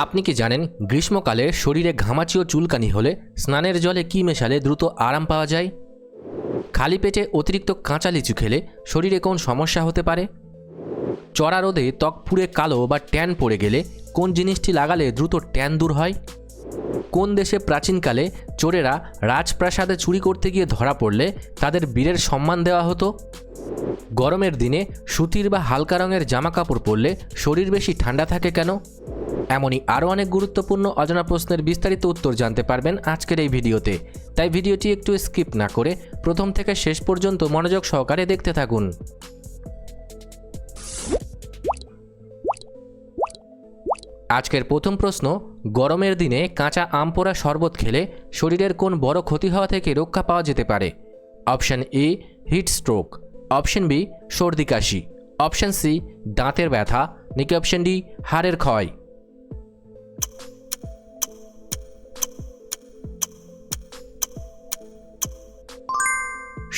আপনি কি জানেন গ্রীষ্মকালে শরীরে ঘামাচি ও চুলকানি হলে স্নানের জলে কি মেশালে দ্রুত আরাম পাওয়া যায়? খালি পেটে অতিরিক্ত কাঁচা লিচু খেলে শরীরে কোন সমস্যা হতে পারে? চড়া রোদে ত্বক পুড়ে কালো বা ট্যান পড়ে গেলে কোন জিনিসটি লাগালে দ্রুত ট্যান দূর হয়? কোন দেশে প্রাচীনকালে চোরেরা রাজপ্রাসাদে চুরি করতে গিয়ে ধরা পড়লে তাদের বীরের সম্মান দেওয়া হতো? গরমের দিনে সুতির বা হালকা রঙের জামাকাপড় পরলে শরীর বেশি ঠান্ডা থাকে কেন? এমনই আরও অনেক গুরুত্বপূর্ণ অজানা প্রশ্নের বিস্তারিত উত্তর জানতে পারবেন আজকের এই ভিডিওতে, তাই ভিডিওটি একটু স্কিপ না করে প্রথম থেকে শেষ পর্যন্ত মনোযোগ সহকারে দেখতে থাকুন। আজকের প্রথম প্রশ্ন, গরমের দিনে কাঁচা আম পোড়া শরবত খেলে শরীরের কোন বড় ক্ষতি হওয়া থেকে রক্ষা পাওয়া যেতে পারে? Option A heat stroke, option B সর্দি কাশি, অপশন সি দাঁতের ব্যথা, নাকি অপশন ডি হাড়ের ক্ষয়?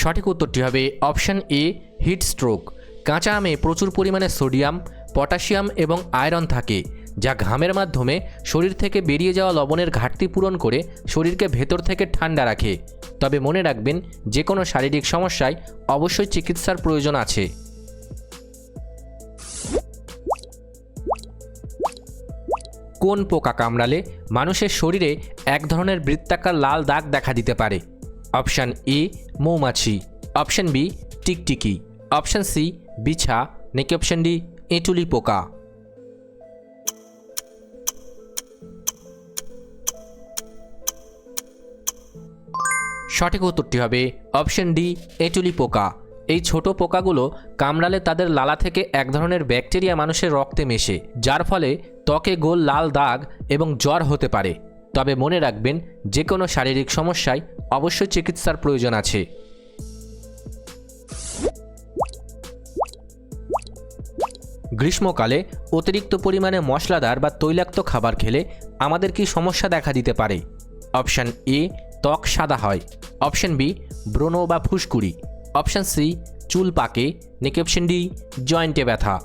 সঠিক উত্তরটি হবে অপশন এ হিট স্ট্রোক। কাঁচা আমে প্রচুর পরিমাণে সোডিয়াম, পটাশিয়াম এবং আয়রন থাকে, যা ঘামের মাধ্যমে শরীর থেকে বেরিয়ে যাওয়া লবণের ঘাটতি পূরণ করে শরীরকে ভেতর থেকে ঠান্ডা রাখে। তবে মনে রাখবেন, যে কোনো শারীরিক সমস্যায় অবশ্যই চিকিৎসার প্রয়োজন আছে। কোন পোকা কামড়ালে মানুষের শরীরে এক ধরনের বৃত্তাকার লাল দাগ দেখা দিতে পারে? অপশান এ মৌমাছি, অপশান বি টিকটিকি, অপশান সি বিছা, নাকি অপশান ডি এঁটুলি পোকা? সঠিক উত্তরটি হবে অপশান ডি এঁটুলি পোকা। এই ছোট পোকাগুলো কামড়ালে তাদের লালা থেকে এক ধরনের ব্যাকটেরিয়া মানুষের রক্তে মেশে, যার ফলে ত্বকে গোল লাল দাগ এবং জ্বর হতে পারে। তবে মনে রাখবেন, যে কোনো শারীরিক সমস্যায় অবশ্যই চিকিৎসার প্রয়োজন আছে। গ্রীষ্মকালে অতিরিক্ত পরিমাণে মশলাদার বা তৈলাক্ত খাবার খেলে আমাদের কি সমস্যা দেখা দিতে পারে? অপশান এ ত্বক সাদা হয়, অপশান বি ব্রণ বা ফুসকুড়ি, অপশান সি চুল পাকে, নাকি অপশান ডি জয়েন্টে ব্যথা?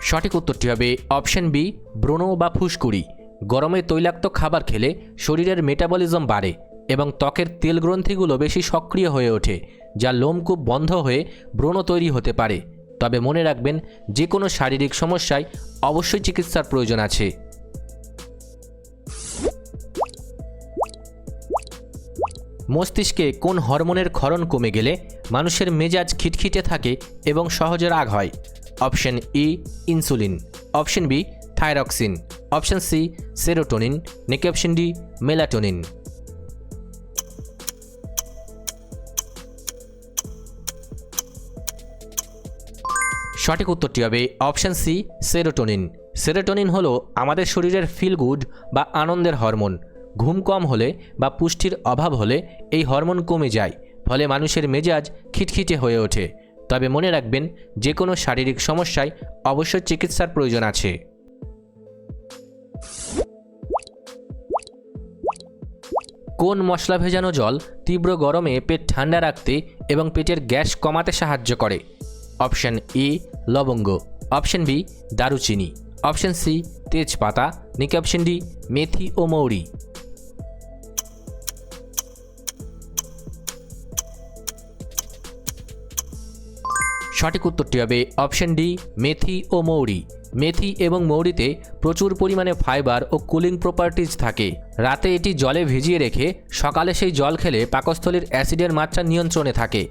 সঠিক উত্তরটি হবে অপশান বি ব্রণ বা ফুসকুড়ি। গরমে তৈলাক্ত খাবার খেলে শরীরের মেটাবলিজম বাড়ে এবং ত্বকের তেল গ্রন্থিগুলো বেশি সক্রিয় হয়ে ওঠে, যা লোমকূপ বন্ধ হয়ে ব্রণ তৈরি হতে পারে। তবে মনে রাখবেন, যে কোনো শারীরিক সমস্যায় অবশ্যই চিকিৎসার প্রয়োজন আছে। মস্তিষ্কে কোন হরমোনের ক্ষরণ কমে গেলে মানুষের মেজাজ খিটখিটে থাকে এবং সহজে রাগ হয়? Option E insulin, option B thyroxine, option C serotonin, নাকি অপশন ডি মেলাটোনিন? সঠিক উত্তরটি হবে অপশন সি সেরোটোনিন। সেরোটোনিন হলো আমাদের শরীরের ফিল গুড বা আনন্দের হরমোন। ঘুম কম হলে বা পুষ্টির অভাব হলে এই হরমোন কমে যায়, ফলে মানুষের মেজাজ খিটখিটে হয়ে ওঠে। তবে মনে রাখবেন, যে কোনো শারীরিক সমস্যায় অবশ্যই চিকিৎসার প্রয়োজন আছে। কোন মশলা ভেজানো জল তীব্র গরমে পেট ঠান্ডা রাখতে এবং পেটের গ্যাস কমাতে সাহায্য করে? অপশান এ লবঙ্গ, অপশান বি দারুচিনি, অপশান সি তেজপাতা, নাকি অপশান ডি মেথি ও মৌরি? সঠিক উত্তরটি হবে অপশান ডি মেথি ও মৌরি। মেথি এবং মৌরিতে প্রচুর পরিমাণে ফাইবার ও কুলিং প্রপার্টিজ থাকে। রাতে এটি জলে ভিজিয়ে রেখে সকালে সেই জল খেলে পাকস্থলীর অ্যাসিডের মাত্রা নিয়ন্ত্রণে থাকে।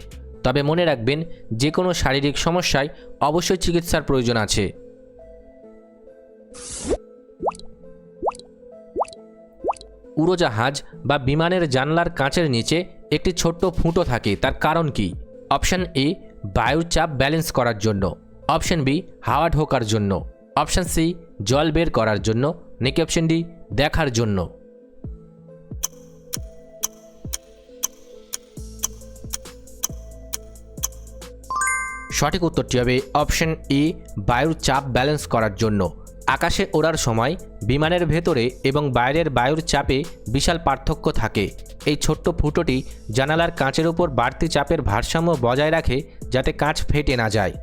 তবে মনে রাখবেন, যে কোনো শারীরিক সমস্যায় অবশ্যই চিকিৎসার প্রয়োজন আছে। উড়োজাহাজ বা বিমানের জানলার কাঁচের নিচে একটি ছোট্ট ফুটো থাকে, তার কারণ কি? অপশান এ বায়ুর চাপ ব্যালেন্স করার জন্য, অপশান বি হাওয়া ঢোকার জন্য, অপশান সি জল বের করার জন্য, নাকি অপশান ডি দেখার জন্য? সঠিক উত্তরটি হবে অপশান এ বায়ুর চাপ ব্যালেন্স করার জন্য। আকাশে ওড়ার সময় বিমানের ভেতরে এবং বাইরের বায়ুর চাপে বিশাল পার্থক্য থাকে। এই ছোট্ট ফুটোটি জানালার কাঁচের উপর বাড়তি চাপের ভারসাম্য বজায় রাখে, যাতে কাঁচ ফেটে না যায়।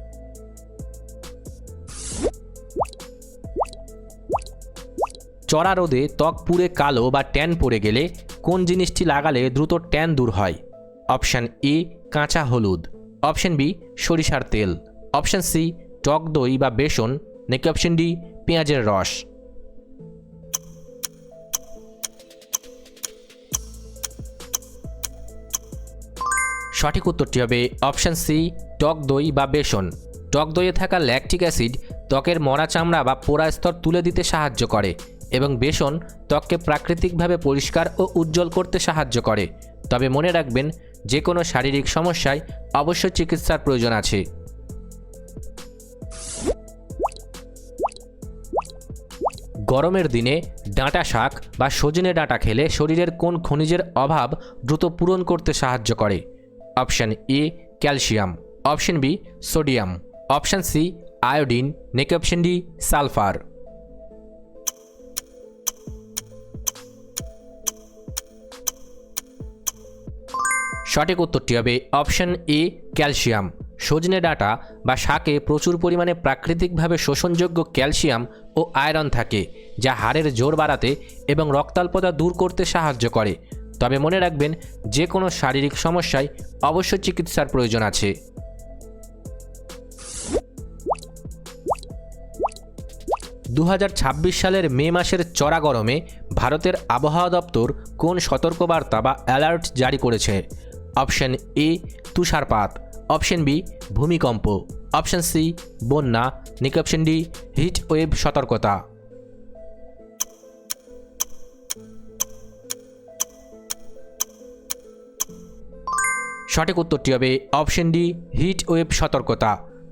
চড়া রোদে ত্বক পুড়ে কালো বা ট্যান পড়ে গেলে কোন জিনিসটি লাগালে দ্রুত ট্যান দূর হয়? অপশান এ কাঁচা হলুদ, অপশান বি সরিষার তেল, অপশান সি টক দই বা বেসন, নাকি অপশান ডি পেঁয়াজের রস। সঠিক উত্তরটি হবে অপশান সি টক দই বা বেসন। টক দইয়ে থাকা ল্যাকটিক অ্যাসিড ত্বকের মরা চামড়া বা পোড়া স্তর তুলে দিতে সাহায্য করে এবং বেসন ত্বককে প্রাকৃতিকভাবে পরিষ্কার ও উজ্জ্বল করতে সাহায্য করে। তবে মনে রাখবেন, যে কোনো শারীরিক সমস্যায় অবশ্যই চিকিৎসার প্রয়োজন আছে। গরমের দিনে ডাঁটা শাক বা সজনে ডাঁটা খেলে শরীরের কোন খনিজের অভাব দ্রুত পূরণ করতে সাহায্য করে? Option A calcium, option B sodium, option C iodine, নাকি অপশান ডি সালফার। সঠিক উত্তরটি হবে অপশান এ ক্যালসিয়াম। সজনে ডাঁটা বা শাকে প্রচুর পরিমাণে প্রাকৃতিকভাবে শোষণযোগ্য ক্যালসিয়াম ও আয়রন থাকে, যা হাড়ের জোর বাড়াতে এবং রক্তাল্পতা দূর করতে সাহায্য করে। তবে মনে রাখবেন, যে কোনো শারীরিক সমস্যায় অবশ্যই চিকিৎসার প্রয়োজন আছে। 2026 সালের মে মাসের চড়া গরমে ভারতের আবহাওয়া দপ্তর কোন সতর্কবার্তা বা অ্যালার্ট জারি করেছে? অপশান এ তুষারপাত, অপশান বি ভূমিকম্প, অপশান সি বন্যা, নাকি অপশান ডি হিট ওয়েভ সতর্কতা। সঠিক উত্তরটি হবে অপশান ডি হিট ওয়েভ সতর্কতা।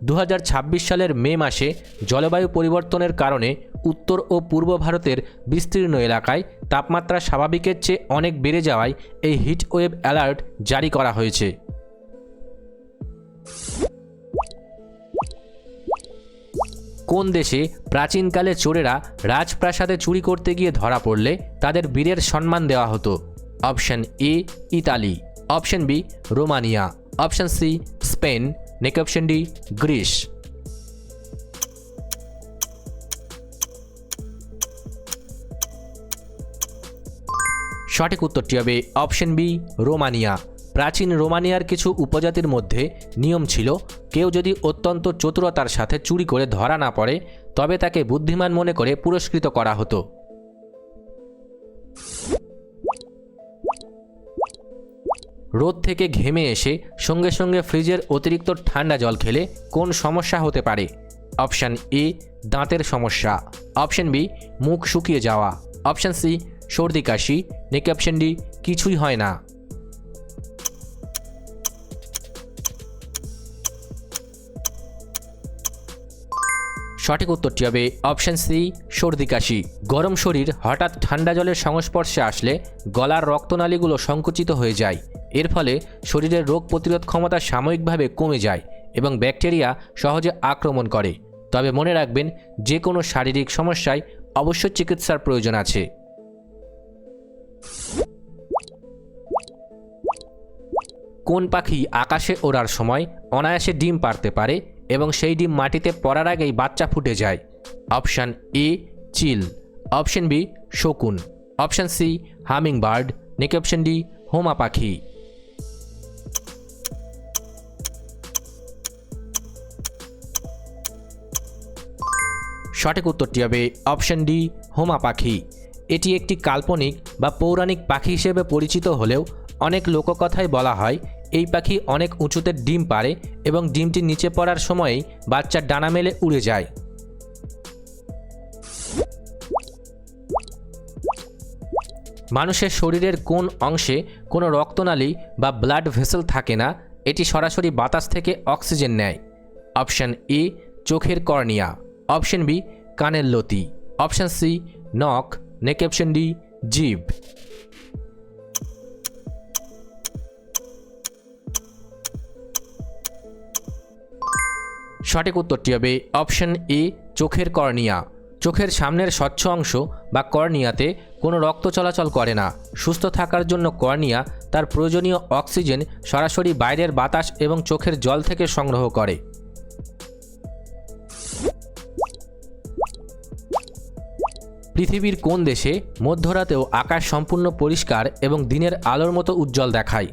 2026 সালের মে মাসে জলবায়ু পরিবর্তনের কারণে উত্তর ও পূর্ব ভারতের বিস্তীর্ণ এলাকায় তাপমাত্রা স্বাভাবিকের চেয়ে অনেক বেড়ে যাওয়ায় এই হিট ওয়েভ অ্যালার্ট জারি করা হয়েছে। কোন দেশে প্রাচীনকালে চোরেরা রাজপ্রাসাদে চুরি করতে গিয়ে ধরা পড়লে তাদের বীরের সম্মান দেওয়া হতো? Option A Italy, option B Romania, option C Spain, নাকি অপশান ডি গ্রিস। সঠিক উত্তরটি হবে অপশান বি রোমানিয়া। প্রাচীন রোমানিয়ার কিছু উপজাতির মধ্যে নিয়ম ছিল, কেউ যদি অত্যন্ত চতুরতার সাথে চুরি করে ধরা না পড়ে তবে তাকে বুদ্ধিমান মনে করে পুরস্কৃত করা হতো। রোদ থেকে ঘেমে এসে সঙ্গে সঙ্গে ফ্রিজের অতিরিক্ত ঠান্ডা জল খেলে কোন সমস্যা হতে পারে? অপশান এ দাঁতের সমস্যা, অপশান বি মুখ শুকিয়ে যাওয়া, অপশান সি সর্দি কাশি, নাকি অপশান ডি কিছুই হয় না। সঠিক উত্তরটি হবে অপশান সি সর্দি কাশি। গরম শরীর হঠাৎ ঠান্ডা জলের সংস্পর্শে আসলে গলার রক্তনালীগুলো সংকুচিত হয়ে যায়। এর ফলে শরীরের রোগ প্রতিরোধ ক্ষমতা সাময়িকভাবে কমে যায় এবং ব্যাকটেরিয়া সহজে আক্রমণ করে। তবে মনে রাখবেন, যে কোনো শারীরিক সমস্যায় অবশ্যই চিকিৎসার প্রয়োজন আছে। কোন পাখি আকাশে ওড়ার সময় অনায়াসে ডিম পাড়তে পারে এবং সেই ডিম মাটিতে পড়ার আগেই বাচ্চা ফুটে যায়? অপশান এ চিল, অপশান বি শকুন, অপশান সি হামিং বার্ড, নাকি অপশান ডি হোমা পাখি। সঠিক উত্তরটি হবে অপশান ডি হোমা পাখি। এটি একটি কাল্পনিক বা পৌরাণিক পাখি হিসেবে পরিচিত হলেও অনেক লোককথায় বলা হয় এই পাখি অনেক উঁচুতে ডিম পাড়ে এবং ডিমটি নিচে পড়ার সময়েই বাচ্চার ডানা মেলে উড়ে যায়। মানুষের শরীরের কোন অংশে কোনো রক্তনালী বা ব্লাড ভেসেল থাকে না, এটি সরাসরি বাতাস থেকে অক্সিজেন নেয়? অপশান এ চোখের কর্নিয়া, অপশান বি কানের লতি, অপশান সি নখ, নাকি অপশান ডি জিভ। সঠিক উত্তরটি হবে অপশান এ চোখের কর্নিয়া। চোখের সামনের স্বচ্ছ অংশ বা কর্নিয়াতে কোনো রক্ত চলাচল করে না। সুস্থ থাকার জন্য কর্নিয়া তার প্রয়োজনীয় অক্সিজেন সরাসরি বাইরের বাতাস এবং চোখের জল থেকে সংগ্রহ করে। পৃথিবীর কোন দেশে মধ্যরাতেও আকাশ সম্পূর্ণ পরিষ্কার এবং দিনের আলোর মতো উজ্জ্বল দেখায়?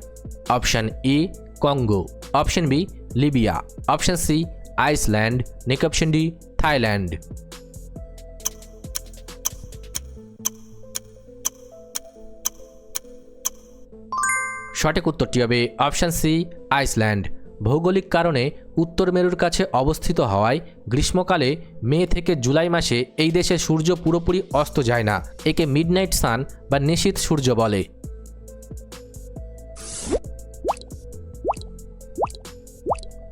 Option A Congo, option B Libya, option C Iceland, নাকি অপশান ডি থাইল্যান্ড। সঠিক উত্তরটি হবে অপশান সি আইসল্যান্ড। ভৌগোলিক কারণে উত্তর মেরুর কাছে অবস্থিত হওয়ায় গ্রীষ্মকালে মে থেকে জুলাই মাসে এই দেশে সূর্য পুরোপুরি অস্ত যায় না। একে মিডনাইট সান বা নিশীথ সূর্য বলে।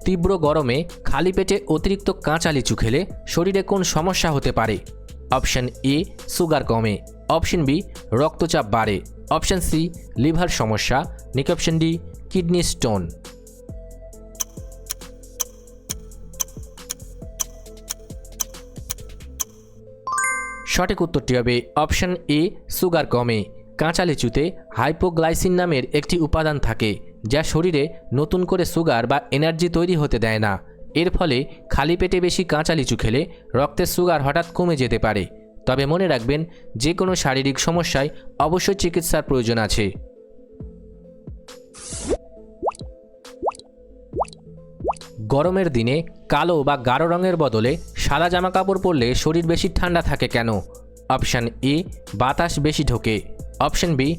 তীব্র গরমে খালি পেটে অতিরিক্ত কাঁচা লিচু খেলে শরীরে কোন সমস্যা হতে পারে? অপশান এ সুগার কমে, অপশান বি রক্তচাপ বাড়ে, অপশান সি লিভার সমস্যা, নাকি অপশান ডি কিডনি স্টোন। সঠিক উত্তরটি হবে অপশান এ সুগার কমে। কাঁচা লিচুতে হাইপোগ্লাইসিন নামের একটি উপাদান থাকে যা শরীরে নতুন করে সুগার বা এনার্জি তৈরি হতে দেয় না। এর ফলে খালি পেটে বেশি কাঁচা লিচু খেলে রক্তের সুগার হঠাৎ কমে যেতে পারে। তবে মনে রাখবেন, যে কোনো শারীরিক সমস্যায় অবশ্যই চিকিৎসার প্রয়োজন আছে। গরমের দিনে কালো বা গাঢ় রঙের বদলে সাদা জামাকাপড় পরলে শরীর বেশি ঠান্ডা থাকে কেন? অপশান এ বাতাস বেশি ঢোকে, অপশান বি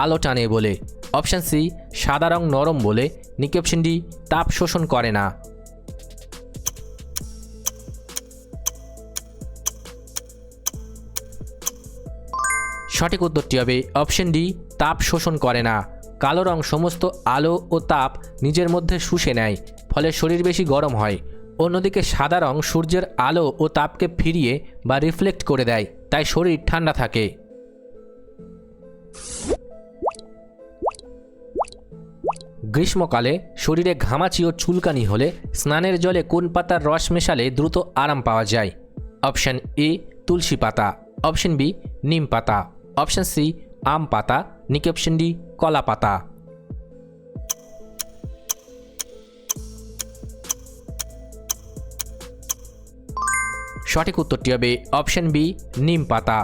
আলো টানে বলে, অপশান সি সাদা রং নরম বলে, নাকি অপশান ডি তাপ শোষণ করে না। সঠিক উত্তরটি হবে অপশান ডি তাপ শোষণ করে না। কালো রং সমস্ত আলো ও তাপ নিজের মধ্যে শুষে নেয়, ফলে শরীর বেশি গরম হয়। অন্যদিকে সাদা রং সূর্যের আলো ও তাপকে ফিরিয়ে বা রিফ্লেক্ট করে দেয়, তাই শরীর ঠান্ডা থাকে। গ্রীষ্মকালে শরীরে ঘামাচি ও চুলকানি হলে স্নানের জলে কোন পাতার রস মেশালে দ্রুত আরাম পাওয়া যায়? অপশান এ তুলসী পাতা, অপশান বি নিম পাতা, অপশান সি আম পাতা, নাকি অপশান ডি কলা পাতা। সঠিক উত্তরটি হবে অপশান বি নিম পাতা।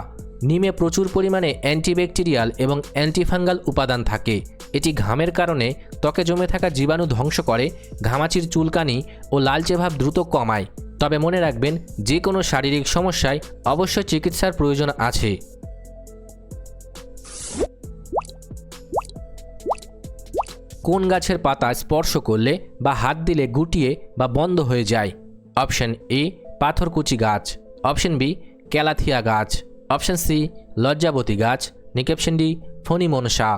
নিমে প্রচুর পরিমাণে অ্যান্টিব্যাকটেরিয়াল এবং অ্যান্টিফাঙ্গাল উপাদান থাকে। এটি ঘামের কারণে ত্বকে জমে থাকা জীবাণু ধ্বংস করে, ঘামাচির চুলকানি ও লালচে ভাব দ্রুত কমায়। তবে মনে রাখবেন, যে কোনো শারীরিক সমস্যায় অবশ্যই চিকিৎসার প্রয়োজন আছে। কোন গাছের পাতা স্পর্শ করলে বা হাত দিলে গুটিয়ে বা বন্ধ হয়ে যায়? অপশান এ পাথরকুচি গাছ, অপশান বি ক্যালাথিয়া গাছ, অপশান সি লজ্জাবতী গাছ, নাকি অপশান ডি ফণি মনসা।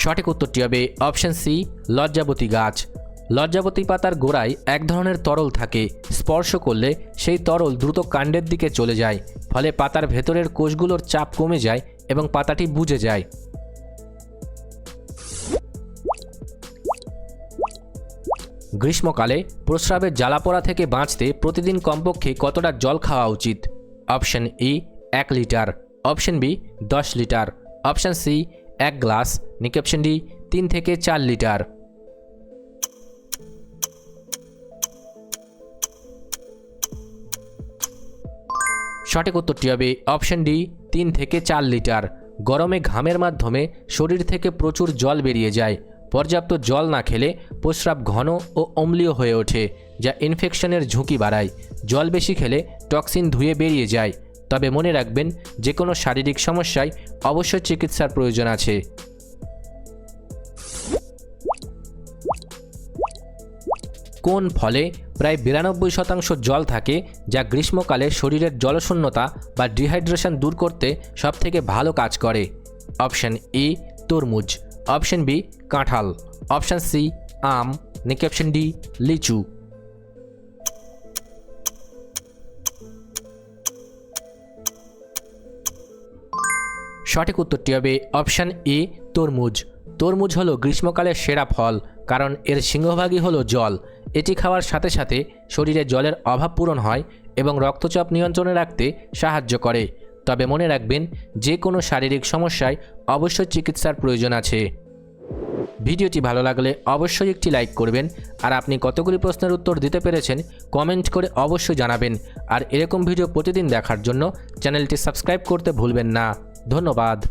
সঠিক উত্তরটি হবে অপশান সি লজ্জাবতী গাছ। লজ্জাবতী পাতার গোড়ায় এক ধরনের তরল থাকে, স্পর্শ করলে সেই তরল দ্রুত কাণ্ডের দিকে চলে যায়, ফলে পাতার ভেতরের কোষগুলোর চাপ কমে যায় এবং পাতাটি বুজে যায়। গ্রীষ্মকালে প্রস্রাবের জ্বালাপোড়া থেকে বাঁচতে প্রতিদিন কমপক্ষে কতটা জল খাওয়া উচিত? Option A 1 litre, option B 10 litre, option C 1 glass, নাকি অপশান ডি 3 থেকে 4 লিটার। সঠিক উত্তরটি হবে অপশান ডি 3 থেকে 4 লিটার। গরমে ঘামের মাধ্যমে শরীর থেকে প্রচুর জল বেরিয়ে যায়। পর্যাপ্ত জল না খেলে প্রস্রাব ঘন ও অম্লীয় হয়ে ওঠে, যা ইনফেকশনের ঝুঁকি বাড়ায়। জল বেশি খেলে টক্সিন ধুয়ে বেরিয়ে যায়। তবে মনে রাখবেন, যে কোনো শারীরিক সমস্যায় অবশ্যই চিকিৎসার প্রয়োজন আছে। কোন ফলে প্রায় 92% জল থাকে, যা গ্রীষ্মকালে শরীরের জলশূন্যতা বা ডিহাইড্রেশন দূর করতে সবথেকে ভালো কাজ করে? অপশান এ তরমুজ, অপশান বি কাঁঠাল, অপশান সি আম, নাকি অপশান ডি লিচু। সঠিক উত্তরটি হবে অপশান এ তরমুজ। তরমুজ হলো গ্রীষ্মকালের সেরা ফল, কারণ এর সিংহভাগই হলো জল। এটি খাওয়ার সাথে সাথে শরীরে জলের অভাব পূরণ হয় এবং রক্তচাপ নিয়ন্ত্রণে রাখতে সাহায্য করে। তবে মনে রাখবেন, যে কোনো শারীরিক সমস্যায় অবশ্যই চিকিৎসার প্রয়োজন আছে। ভিডিওটি ভালো লাগলে অবশ্যই একটি লাইক করবেন। আর আপনি কতগুলি প্রশ্নের উত্তর দিতে পেরেছেন কমেন্ট করে অবশ্যই জানাবেন। আর এরকম ভিডিও প্রতিদিন দেখার জন্য চ্যানেলটি সাবস্ক্রাইব করতে ভুলবেন না। ধন্যবাদ।